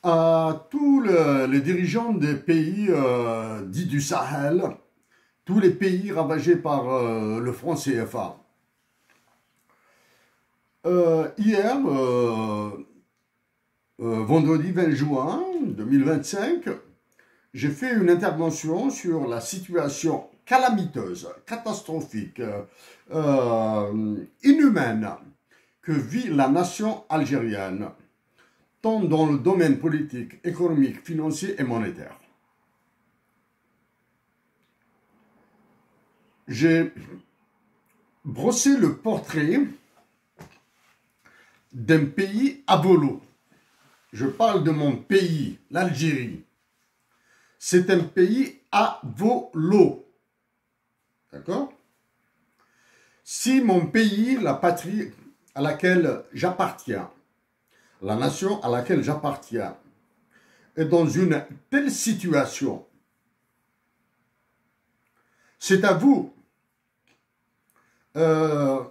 à tous les dirigeants des pays dits du Sahel, tous les pays ravagés par le franc CFA. Hier, vendredi 20 juin 2025, j'ai fait une intervention sur la situation calamiteuse, catastrophique, inhumaine que vit la nation algérienne, tant dans le domaine politique, économique, financier et monétaire. J'ai brossé le portrait d'un pays à volo. Je parle de mon pays, l'Algérie. C'est un pays à volo. D'accord? Si mon pays, la patrie à laquelle j'appartiens, la nation à laquelle j'appartiens, est dans une telle situation, c'est à vous,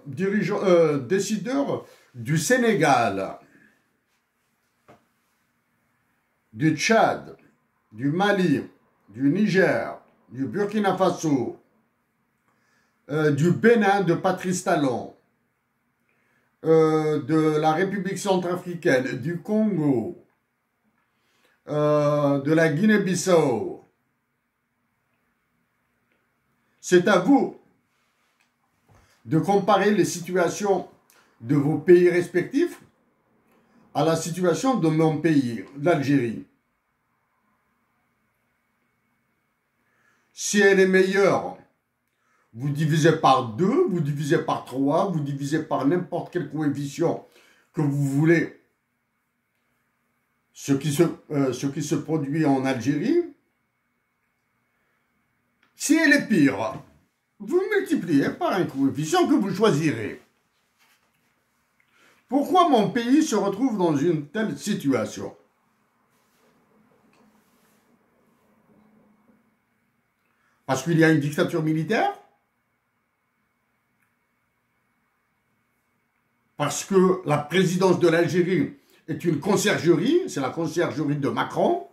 décideurs du Sénégal, du Tchad, du Mali, du Niger, du Burkina Faso, du Bénin de Patrice Talon, de la République centrafricaine, du Congo, de la Guinée-Bissau. C'est à vous de comparer les situations de vos pays respectifs à la situation de mon pays, l'Algérie. Si elle est meilleure, vous divisez par 2, vous divisez par 3, vous divisez par n'importe quel coefficient que vous voulez ce qui se produit en Algérie. Si elle est pire, vous multipliez par un coefficient que vous choisirez. Pourquoi mon pays se retrouve dans une telle situation? Parce qu'il y a une dictature militaire? Parce que la présidence de l'Algérie est une conciergerie, c'est la conciergerie de Macron?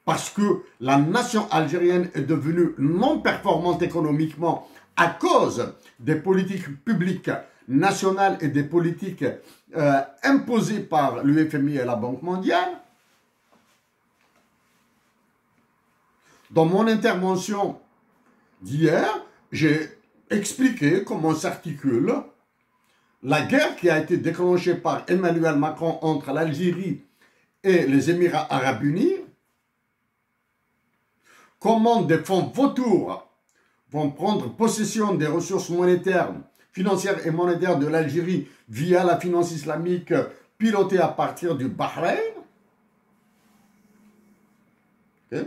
Parce que la nation algérienne est devenue non performante économiquement à cause des politiques publiques nationales et des politiques imposées par l'UFMI et la Banque mondiale? Dans mon intervention d'hier, j'ai expliqué comment s'articule la guerre qui a été déclenchée par Emmanuel Macron entre l'Algérie et les Émirats arabes unis, comment des fonds vautours vont prendre possession des ressources monétaires, financières et monétaires de l'Algérie via la finance islamique pilotée à partir du Bahreïn. Okay.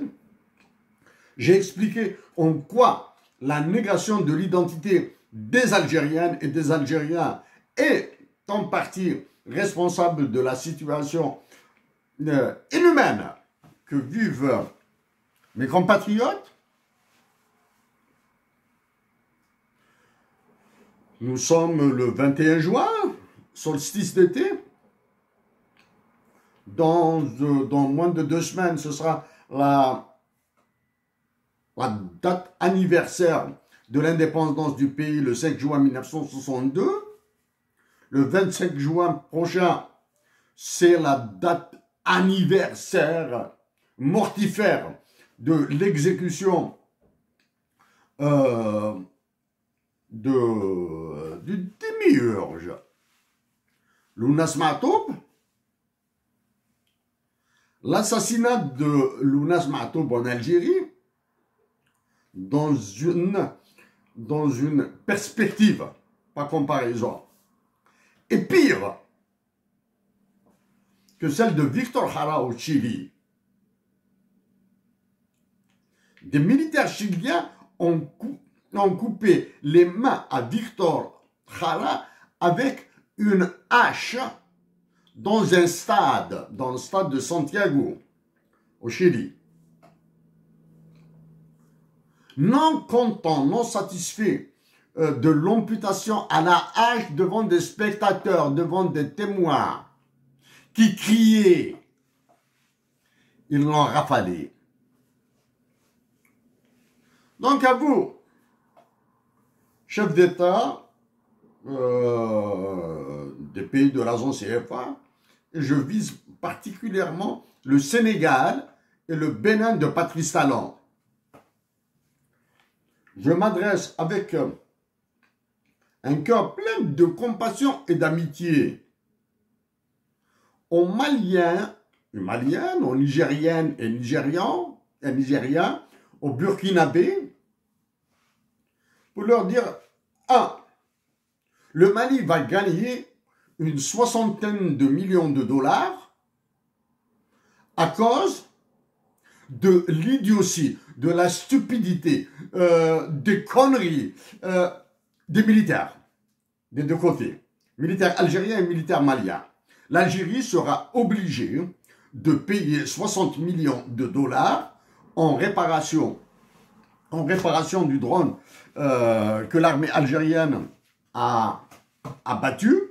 J'ai expliqué en quoi la négation de l'identité des Algériennes et des Algériens est en partie responsable de la situation inhumaine que vivent mes compatriotes. Nous sommes le 21 juin, solstice d'été. Dans moins de 2 semaines, ce sera la date anniversaire de l'indépendance du pays, le 5 juin 1962. Le 25 juin prochain, c'est la date anniversaire mortifère de l'exécution du démiurge Lounas Mahtoub. L'assassinat de Lounas Mahtoub en Algérie, dans une perspective, pas comparaison, est pire que celle de Victor Jara au Chili. Des militaires chiliens ont coupé les mains à Victor Jara avec une hache dans le stade de Santiago, au Chili. Non content, non satisfait de l'amputation à la hache devant des spectateurs, devant des témoins qui criaient. Ils l'ont rafalé. Donc à vous, chef d'État des pays de la zone CFA, je vise particulièrement le Sénégal et le Bénin de Patrice Talon. Je m'adresse avec un cœur plein de compassion et d'amitié aux Maliens, aux Maliennes, aux Nigériennes et Nigérians, et Nigériens, aux Burkinabés, pour leur dire, le Mali va gagner une 60aine de millions de dollars à cause de l'idiotie, de la stupidité, des conneries des militaires, des deux côtés, militaires algériens et militaires maliens. L'Algérie sera obligée de payer 60 millions de dollars en réparation du drone que l'armée algérienne a battu,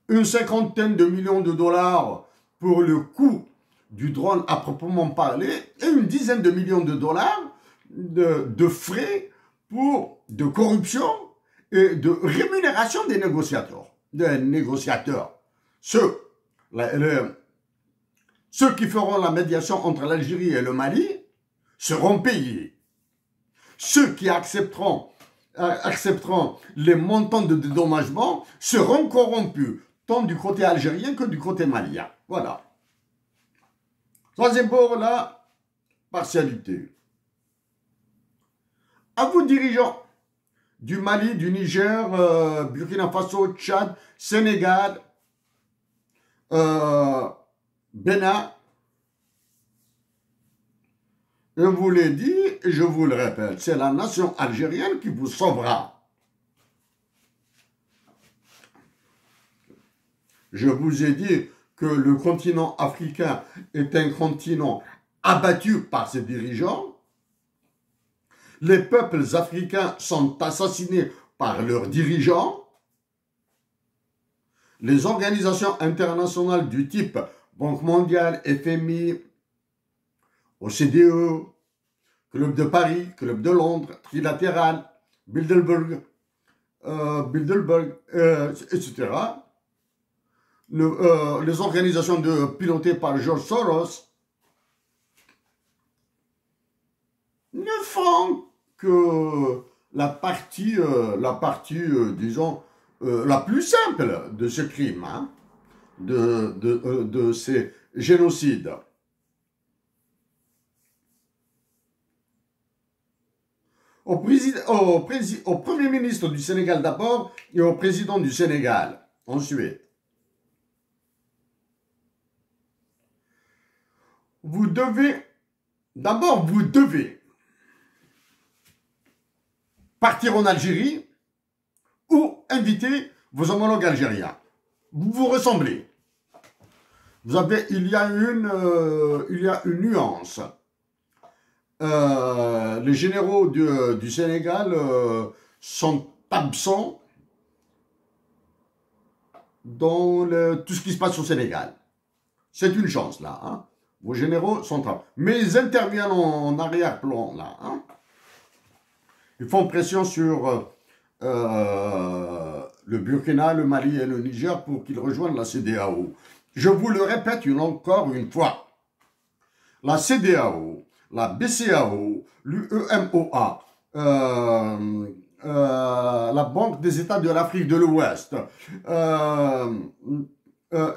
une 50aine de millions de dollars pour le coût du drone à proprement parler, et une 10aine de millions de dollars de frais de corruption et de rémunération des négociateurs. Ceux qui feront la médiation entre l'Algérie et le Mali seront payés. Ceux qui accepteront les montants de dédommagement seront corrompus, tant du côté algérien que du côté malien. Voilà. Ça, c'est pour la partialité. À vous, dirigeants du Mali, du Niger, Burkina Faso, Tchad, Sénégal, Bénin, je vous l'ai dit et je vous le répète, c'est la nation algérienne qui vous sauvera. Je vous ai dit que le continent africain est un continent abattu par ses dirigeants. Les peuples africains sont assassinés par leurs dirigeants. Les organisations internationales du type Banque mondiale, FMI, OCDE, Club de Paris, Club de Londres, Trilatéral, Bilderberg, etc. Les organisations pilotées par George Soros ne font que la partie disons, la plus simple de ce crime, hein, de ces génocides. Au Premier ministre du Sénégal d'abord et au président du Sénégal ensuite. Vous devez partir en Algérie ou inviter vos homologues algériens. Vous vous ressemblez. Il y a une nuance. Les généraux du Sénégal sont absents dans tout ce qui se passe au Sénégal. C'est une chance, là. Hein. Vos généraux sont absents. Mais ils interviennent en arrière-plan, là. Hein. Ils font pression sur le Burkina, le Mali et le Niger pour qu'ils rejoignent la CEDEAO. Je vous le répète encore une fois. La CEDEAO, la BCEAO, l'UEMOA, la Banque des États de l'Afrique de l'Ouest,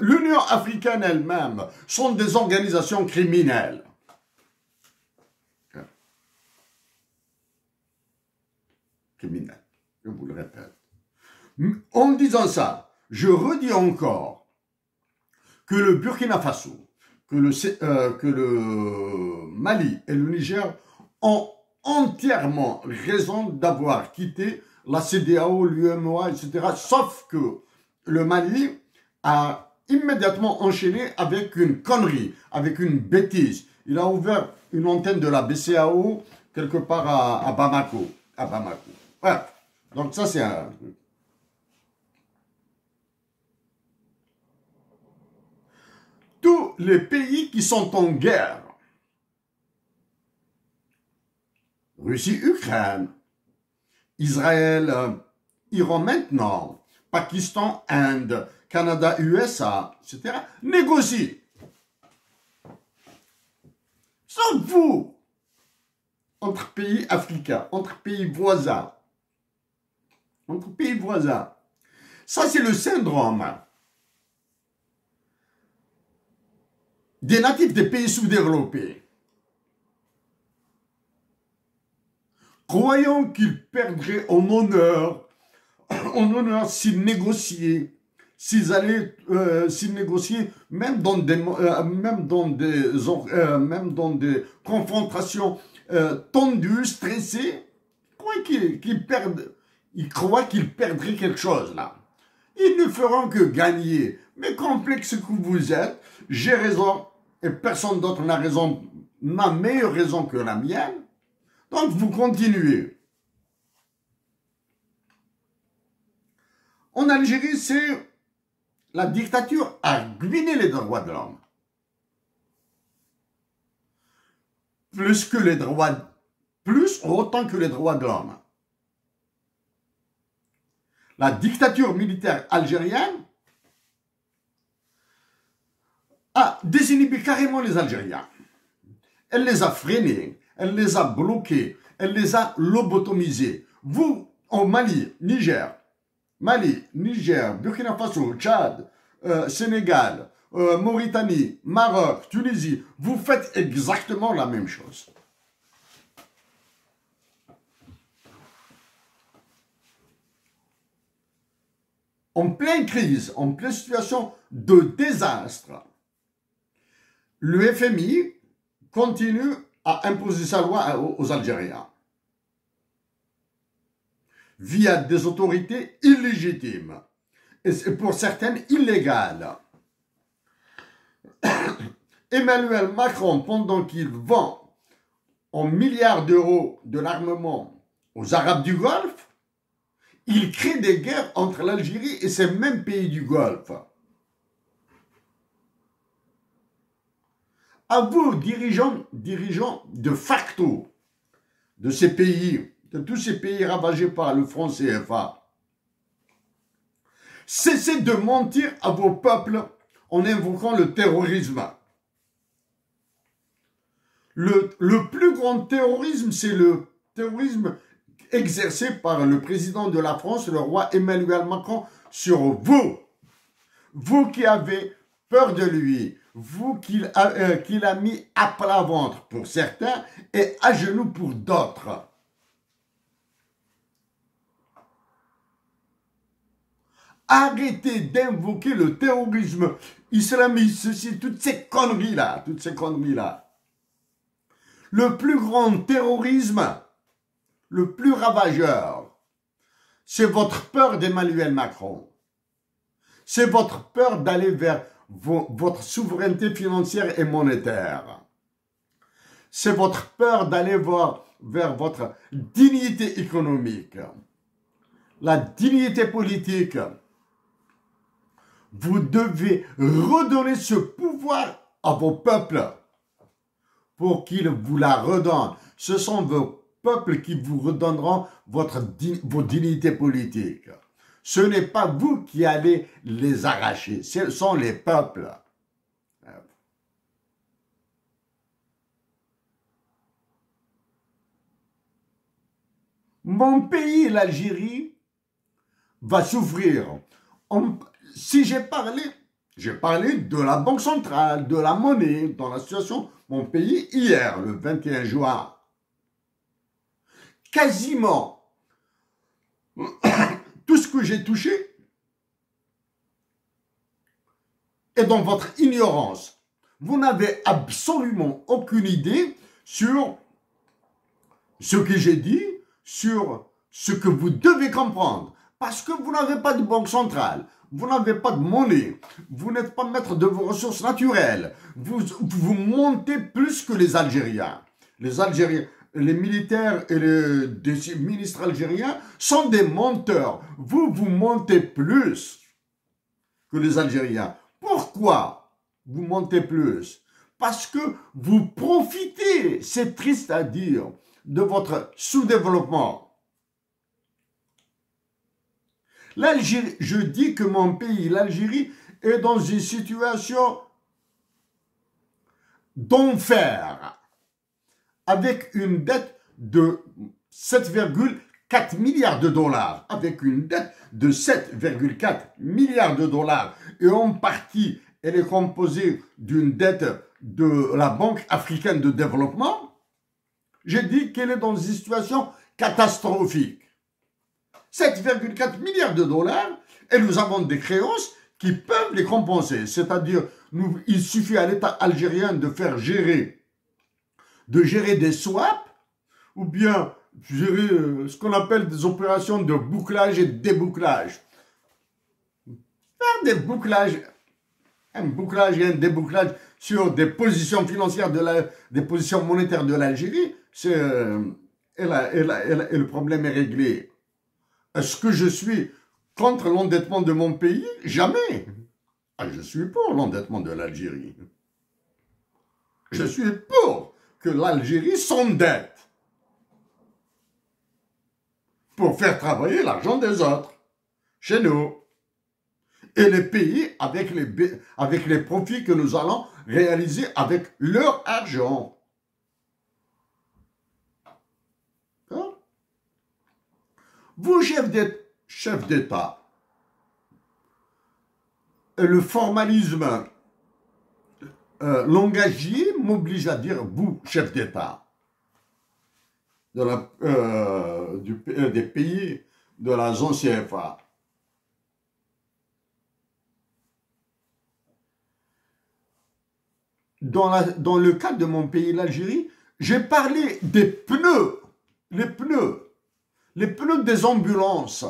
l'Union africaine elle-même sont des organisations criminelles. Criminelles, je vous le répète. En disant ça, je redis encore que le Burkina Faso, que le Mali et le Niger ont entièrement raison d'avoir quitté la CEDEAO, l'UEMOA, etc. Sauf que le Mali a immédiatement enchaîné avec une connerie, avec une bêtise. Il a ouvert une antenne de la BCEAO quelque part à Bamako. À Bamako. Ouais. Donc ça, c'est un truc. Tous les pays qui sont en guerre, Russie, Ukraine, Israël, Iran maintenant, Pakistan, Inde, Canada, USA, etc., négocient. Sans vous, entre pays africains, entre pays voisins. Entre pays voisins. Ça, c'est le syndrome des natifs des pays sous-développés. Croyant qu'ils perdraient en honneur s'ils négociaient, s'ils négociaient même dans des confrontations tendues, stressées, ils croient qu'ils perdraient quelque chose là. Ils ne feront que gagner. Mais complexe que vous êtes, j'ai raison et personne d'autre n'a meilleure raison que la mienne. Donc vous continuez. En Algérie, c'est la dictature a ruiné les droits de l'homme. Autant que les droits de l'homme. La dictature militaire algérienne a désinhibé carrément les Algériens. Elle les a freinés, elle les a bloqués, elle les a lobotomisés. Vous, en Mali, Niger, Burkina Faso, Tchad, Sénégal, Mauritanie, Maroc, Tunisie, vous faites exactement la même chose. En pleine crise, en pleine situation de désastre, le FMI continue à imposer sa loi aux Algériens via des autorités illégitimes et pour certaines illégales. Emmanuel Macron, pendant qu'il vend en milliards d'euros de l'armement aux Arabes du Golfe, il crée des guerres entre l'Algérie et ces mêmes pays du Golfe. À vous, dirigeants de facto de ces pays, de tous ces pays ravagés par le franc CFA, cessez de mentir à vos peuples en invoquant le terrorisme. Le plus grand terrorisme, c'est le terrorisme exercé par le président de la France, le roi Emmanuel Macron, sur vous. Vous qui avez peur de lui, vous qu'il a mis à plat ventre pour certains et à genoux pour d'autres. Arrêtez d'invoquer le terrorisme islamiste, toutes ces conneries-là, Le plus grand terrorisme, le plus ravageur, c'est votre peur d'Emmanuel Macron. C'est votre peur d'aller vers votre souveraineté financière et monétaire. C'est votre peur d'aller vers votre dignité économique. La dignité politique. Vous devez redonner ce pouvoir à vos peuples pour qu'ils vous la redonnent. Ce sont vos peuples qui vous redonneront vos dignités politiques. Ce n'est pas vous qui allez les arracher, ce sont les peuples. Mon pays, l'Algérie, va souffrir. Si j'ai parlé de la Banque centrale, de la monnaie, dans la situation, mon pays, hier, le 21 juin, quasiment tout ce que j'ai touché est dans votre ignorance. Vous n'avez absolument aucune idée sur ce que j'ai dit, sur ce que vous devez comprendre. Parce que vous n'avez pas de banque centrale, vous n'avez pas de monnaie, vous n'êtes pas maître de vos ressources naturelles. Vous montez plus que les Algériens. Les Algériens, les militaires et les ministres algériens sont des menteurs. Vous mentez plus que les Algériens. Pourquoi vous mentez plus? Parce que vous profitez, c'est triste à dire, de votre sous-développement. L'Algérie, je dis que mon pays, l'Algérie, est dans une situation d'enfer, avec une dette de 7,4 milliards de dollars, avec une dette de 7,4 milliards de dollars, et en partie, elle est composée d'une dette de la Banque africaine de développement. J'ai dit qu'elle est dans une situation catastrophique. 7,4 milliards de dollars, et nous avons des créances qui peuvent les compenser. C'est-à-dire, il suffit à l'État algérien de faire gérer des swaps, ou bien gérer ce qu'on appelle des opérations de bouclage et de débouclage. Faire des bouclages, un bouclage et un débouclage sur des positions financières, des positions monétaires de l'Algérie, et le problème est réglé. Est-ce que je suis contre l'endettement de mon pays? Jamais. Je suis pour l'endettement de l'Algérie. Je suis pour que l'Algérie s'endette pour faire travailler l'argent des autres, chez nous. Et les pays avec les profits que nous allons réaliser avec leur argent. Vous, chef d'État, le formalisme langagier m'oblige à dire vous, chef d'État des pays de la zone CFA. Dans le cas de mon pays, l'Algérie, j'ai parlé des pneus, les pneus des ambulances,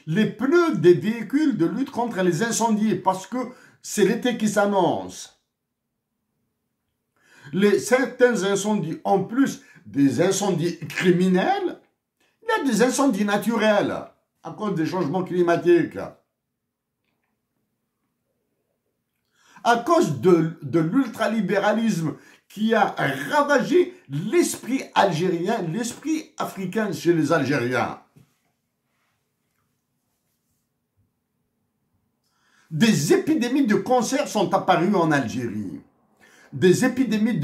les pneus des véhicules de lutte contre les incendies, parce que c'est l'été qui s'annonce. Certains incendies, en plus des incendies criminels, il y a des incendies naturels à cause des changements climatiques. À cause de l'ultralibéralisme qui a ravagé l'esprit algérien, l'esprit africain chez les Algériens. Des épidémies de cancer sont apparues en Algérie. Des épidémies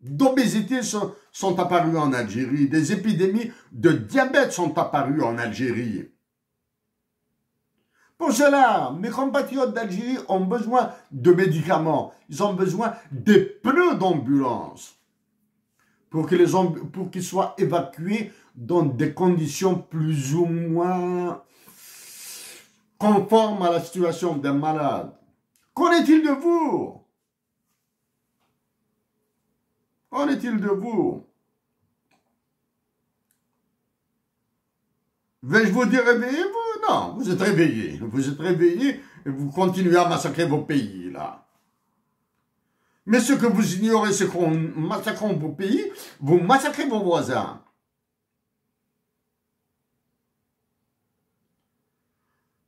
d'obésité sont apparues en Algérie. Des épidémies de diabète sont apparues en Algérie. Pour cela, mes compatriotes d'Algérie ont besoin de médicaments. Ils ont besoin des pneus d'ambulance pour qu'ils soient évacués dans des conditions plus ou moins conformes à la situation des malades. Qu'en est-il de vous? Qu'en est-il de vous? Vais-je vous dire réveillez-vous? Non, vous êtes réveillés. Vous êtes réveillés et vous continuez à massacrer vos pays, là. Mais ce que vous ignorez, c'est qu'en massacrant vos pays, vous massacrez vos voisins.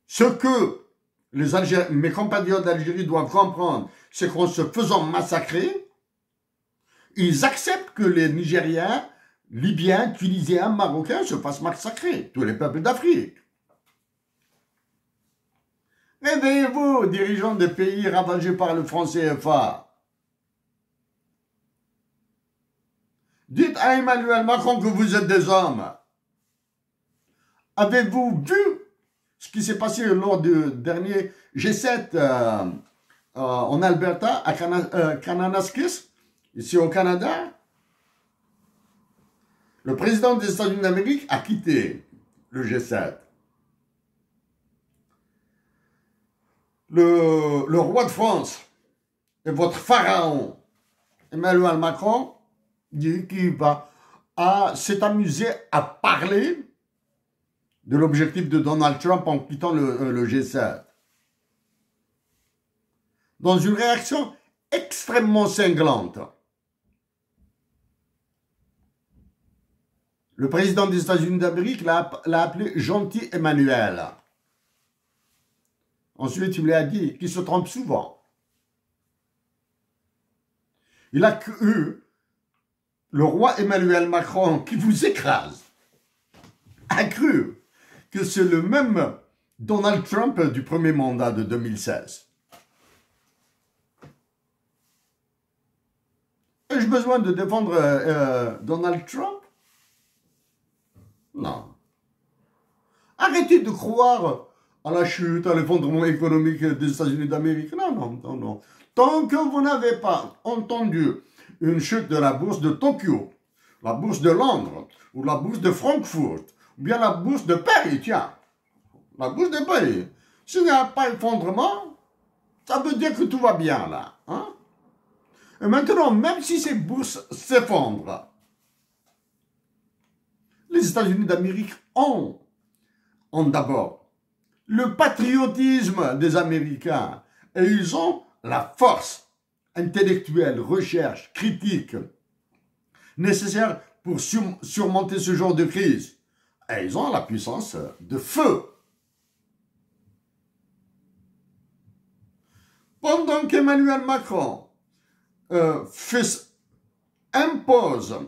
Ce que mes compatriotes d'Algérie doivent comprendre, c'est qu'en se faisant massacrer, ils acceptent que les Nigériens, Libyens, Tunisiens, Marocains se fassent massacrer, tous les peuples d'Afrique. Réveillez-vous, dirigeants des pays ravagés par le franc CFA. Dites à Emmanuel Macron que vous êtes des hommes. Avez-vous vu ce qui s'est passé lors du dernier G7 en Alberta, à Kananaskis, ici au Canada? Le président des États-Unis d'Amérique a quitté le G7. Le roi de France et votre pharaon, Emmanuel Macron, dit qu'il s'est amusé à parler de l'objectif de Donald Trump en quittant le G7. Dans une réaction extrêmement cinglante. Le président des États-Unis d'Amérique l'a appelé gentil Emmanuel. Ensuite, il lui a dit qu'il se trompe souvent. Il a cru, le roi Emmanuel Macron, qui vous écrase, a cru que c'est le même Donald Trump du premier mandat de 2016. Ai-je besoin de défendre Donald Trump? Non. Arrêtez de croire à la chute, à l'effondrement économique des États-Unis d'Amérique. Non, non, non, non. Tant que vous n'avez pas entendu une chute de la bourse de Tokyo, la bourse de Londres, ou la bourse de Francfort, ou bien la bourse de Paris, tiens, la bourse de Paris, s'il n'y a pas effondrement, ça veut dire que tout va bien là. Hein? Et maintenant, même si ces bourses s'effondrent, les États-Unis d'Amérique ont d'abord le patriotisme des Américains et ils ont la force intellectuelle, recherche, critique nécessaire pour surmonter ce genre de crise. Et ils ont la puissance de feu. Pendant qu'Emmanuel Macron impose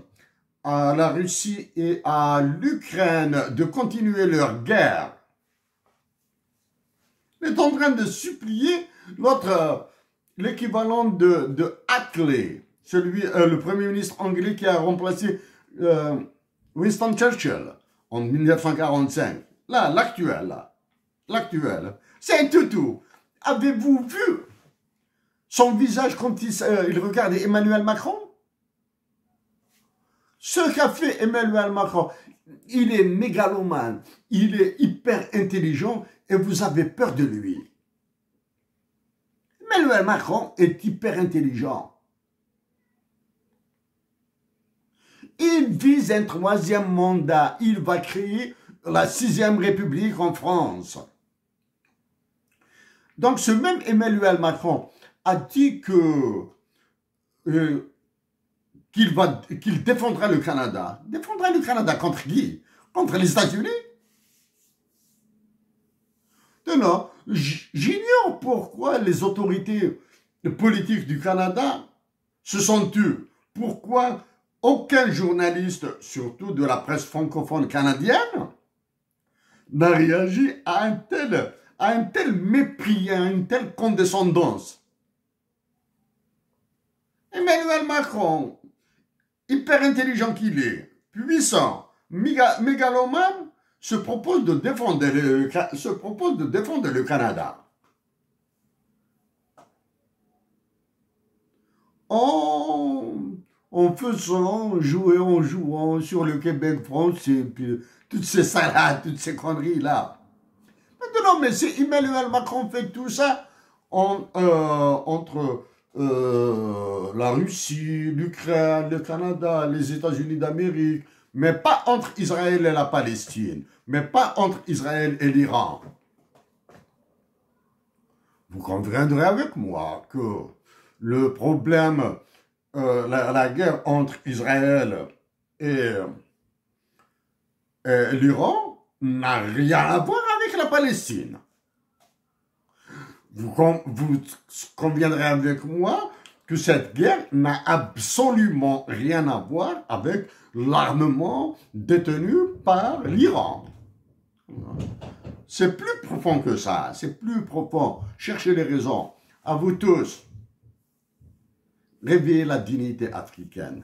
à la Russie et à l'Ukraine de continuer leur guerre, il est en train de supplier l'équivalent de Attlee, le premier ministre anglais qui a remplacé Winston Churchill en 1945. Là, l'actuel. C'est tout. Avez-vous vu son visage quand il regardait Emmanuel Macron? Ce qu'a fait Emmanuel Macron, il est mégalomane, il est hyper intelligent et vous avez peur de lui. Emmanuel Macron est hyper intelligent. Il vise un 3e mandat. Il va créer la 6e République en France. Donc ce même Emmanuel Macron a dit qu'il défendra le Canada. Défendra le Canada contre qui? Contre les États-Unis? Non, j'ignore pourquoi les autorités politiques du Canada se sont tues. Pourquoi aucun journaliste, surtout de la presse francophone canadienne, n'a réagi à un tel mépris, à une telle condescendance. Emmanuel Macron, hyper intelligent qu'il est, puissant, mégalomane, se propose de défendre le Canada. En faisant, en jouant sur le Québec-France et puis toutes ces salades, toutes ces conneries-là. Maintenant, mais si Emmanuel Macron fait tout ça entre la Russie, l'Ukraine, le Canada, les États-Unis d'Amérique, mais pas entre Israël et la Palestine, mais pas entre Israël et l'Iran. Vous conviendrez avec moi que le problème, la guerre entre Israël et l'Iran n'a rien à voir avec la Palestine. Vous conviendrez avec moi que cette guerre n'a absolument rien à voir avec l'armement détenu par l'Iran. C'est plus profond que ça, c'est plus profond. Cherchez les raisons. À vous tous, réveillez la dignité africaine.